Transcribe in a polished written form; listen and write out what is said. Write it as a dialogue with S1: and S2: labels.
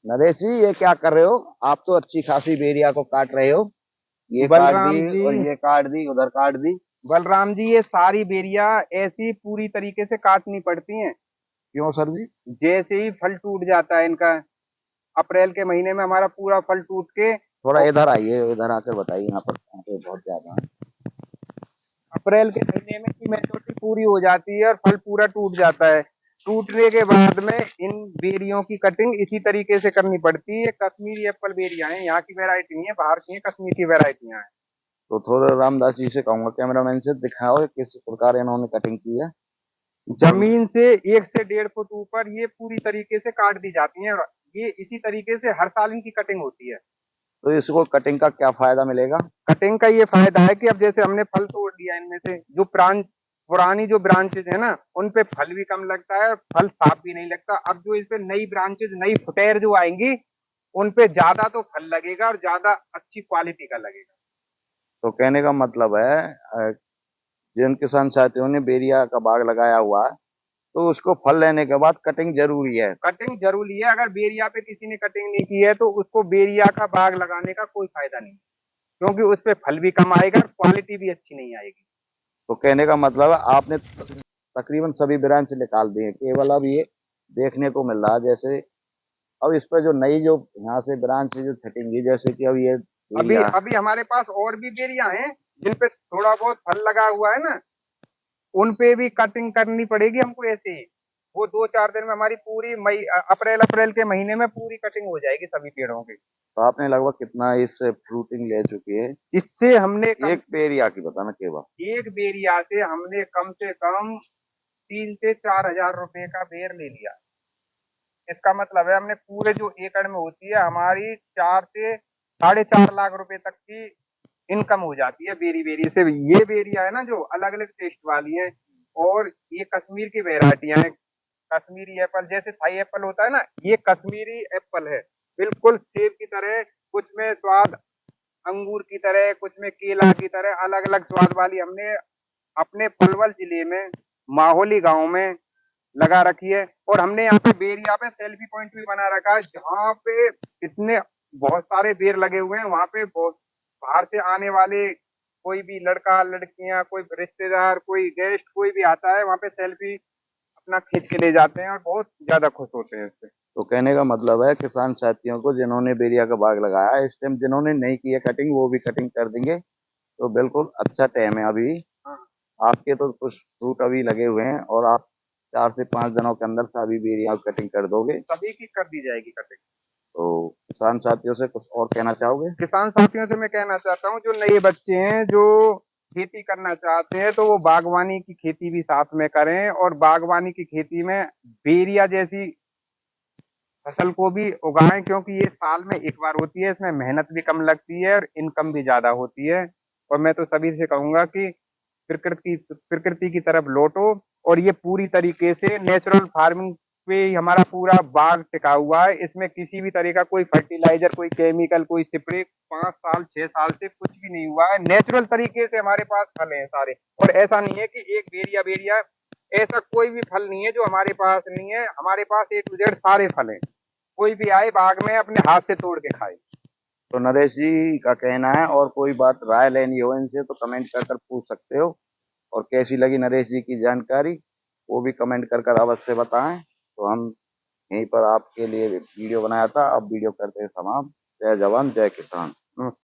S1: नरेश जी, ये क्या कर रहे हो? आप तो अच्छी खासी बेरिया को काट रहे हो। ये काट दी
S2: बलराम जी।
S1: और ये काट दी, उधर काट दी।
S2: बलराम जी, ये सारी बेरियां ऐसी पूरी तरीके से काटनी पड़ती हैं।
S1: क्यों सर जी?
S2: जैसे ही फल टूट जाता है इनका, अप्रैल के महीने में हमारा पूरा फल टूट के
S1: थोड़ा
S2: औ-
S1: इधर आइए, इधर आकर बताइए। यहाँ पे बहुत ज्यादा है।
S2: अप्रैल के महीने में की मैच्योरिटी पूरी हो जाती है और फल पूरा टूट जाता है। टूटने के बाद में इन बेरियों की कटिंग इसी तरीके से करनी पड़ती है। कश्मीरी एप्पल बेरियां हैं, यहाँ की वैरायटी नहीं है, बाहर की है, कश्मीर की वैरायटियां हैं।
S1: तो थोड़ा रामदास जी से कहूंगा, कैमरामैन से दिखाओ किस प्रकार इन्होंने कटिंग की है। और
S2: जमीन से 1 से 1.5 फुट ऊपर ये पूरी तरीके से काट दी जाती हैं और ये इसी तरीके से हर साल इनकी कटिंग होती है।
S1: तो इसको कटिंग का क्या फायदा मिलेगा?
S2: कटिंग का ये फायदा है कि अब जैसे हमने फल तोड़ लिया, इनमें से जो पुरानी जो ब्रांचेज है ना, उन पे फल भी कम लगता है, फल साफ भी नहीं लगता। अब जो इस पे नई ब्रांचेज, नई फुटेर जो आएंगी, उन पे ज्यादा तो फल लगेगा और ज्यादा अच्छी क्वालिटी का लगेगा।
S1: तो कहने का मतलब है, जिन किसान साथियों ने बेरिया का बाग लगाया हुआ है, तो उसको फल लेने के बाद कटिंग जरूरी है।
S2: कटिंग जरूरी है। अगर बेरिया पे किसी ने कटिंग नहीं की है तो उसको बेरिया का बाग लगाने का कोई फायदा नहीं, क्योंकि उस पे फल भी कम आएगा और क्वालिटी भी अच्छी नहीं आएगी।
S1: तो कहने का मतलब है, आपने तकरीबन सभी ब्रांच निकाल दिए, केवल अब ये देखने को मिल रहा है जैसे अब इस पर जो नई जो यहाँ से ब्रांच जो छटेंगी, जैसे कि अब ये
S2: अभी
S1: एरिया।
S2: अभी हमारे पास और भी बेरिया हैं जिन पे थोड़ा बहुत फल लगा हुआ है ना, उन पे भी कटिंग करनी पड़ेगी हमको ऐसे ही। वो 2-4 दिन में हमारी पूरी मई अप्रैल के महीने में पूरी कटिंग हो जाएगी सभी पेड़ों की।
S1: तो आपने लगभग कितना इससे फ्रूटिंग ले चुकी है?
S2: इससे हमने कम
S1: एक एरिया की बताना केवल।
S2: एक बेरिया से हमने कम से कम 3 से 4 हजार रुपए का बेर ले लिया। इसका मतलब है हमने पूरे जो एकड़ में होती है हमारी 4 से 4.5 लाख रुपए तक की इनकम हो जाती है बेरी बेरी से। ये बेरिया है ना जो अलग अलग टेस्ट वाली है, और ये कश्मीर की वेराइटियां हैं। कश्मीरी एप्पल, जैसे थाई एप्पल होता है ना, ये कश्मीरी एप्पल है। बिल्कुल सेब की तरह, कुछ में स्वाद अंगूर की तरह, कुछ में केला की तरह, अलग अलग स्वाद वाली हमने अपने पलवल जिले में माहौली गांव में लगा रखी है। और हमने यहाँ पे बेरिया पे सेल्फी पॉइंट भी बना रखा है, जहाँ पे इतने बहुत सारे बेर लगे हुए हैं। वहां पे बहुत बाहर से आने वाले कोई भी लड़का लड़कियां, कोई रिश्तेदार, कोई गेस्ट, कोई भी आता है, वहां पे सेल्फी अपना खींच के ले जाते हैं और बहुत ज्यादा खुश होते हैं इससे।
S1: तो कहने का मतलब है, किसान साथियों को जिन्होंने बेरिया का बाग लगाया है, इस टाइम जिन्होंने नहीं की है कटिंग, वो भी कटिंग कर देंगे। तो बिल्कुल अच्छा टाइम है अभी।
S2: हाँ,
S1: आपके तो कुछ फ्रूट अभी लगे हुए हैं और आप 4 से 5 दिनों के अंदर सभी बेरिया कटिंग कर दोगे।
S2: सभी की कर दी जाएगी कटिंग।
S1: तो किसान साथियों से कुछ और कहना चाहोगे?
S2: किसान साथियों से मैं कहना चाहता हूँ, जो नए बच्चे हैं जो खेती करना चाहते हैं, तो वो बागवानी की खेती भी साथ में करें, और बागवानी की खेती में बेरिया जैसी फसल को भी उगाएं, क्योंकि ये साल में एक बार होती है, इसमें मेहनत भी कम लगती है और इनकम भी ज्यादा होती है। और मैं तो सभी से कहूंगा कि प्रकृति की तरफ लौटो, और ये पूरी तरीके से नेचुरल फार्मिंग पे ही हमारा पूरा बाग टिका हुआ है। इसमें किसी भी तरह का कोई फर्टिलाइजर, कोई केमिकल, कोई स्प्रे 5 साल 6 साल से कुछ भी नहीं हुआ है। नेचुरल तरीके से हमारे पास फल हैं सारे। और ऐसा नहीं है कि एक बेरिया बेरिया, ऐसा कोई भी फल नहीं है जो हमारे पास नहीं है। हमारे पास A to Z सारे फल हैं। कोई भी आए बाग में अपने हाथ से तोड़ के खाए।
S1: तो नरेश जी का कहना है, और कोई बात राय लेनी हो इनसे तो कमेंट कर कर पूछ सकते हो। और कैसी लगी नरेश जी की जानकारी, वो भी कमेंट कर कर अवश्य बताएं। तो हम यहीं पर आपके लिए वीडियो बनाया था, अब वीडियो करते हैं समाप्त। जय जवान जय किसान।
S2: नमस्कार।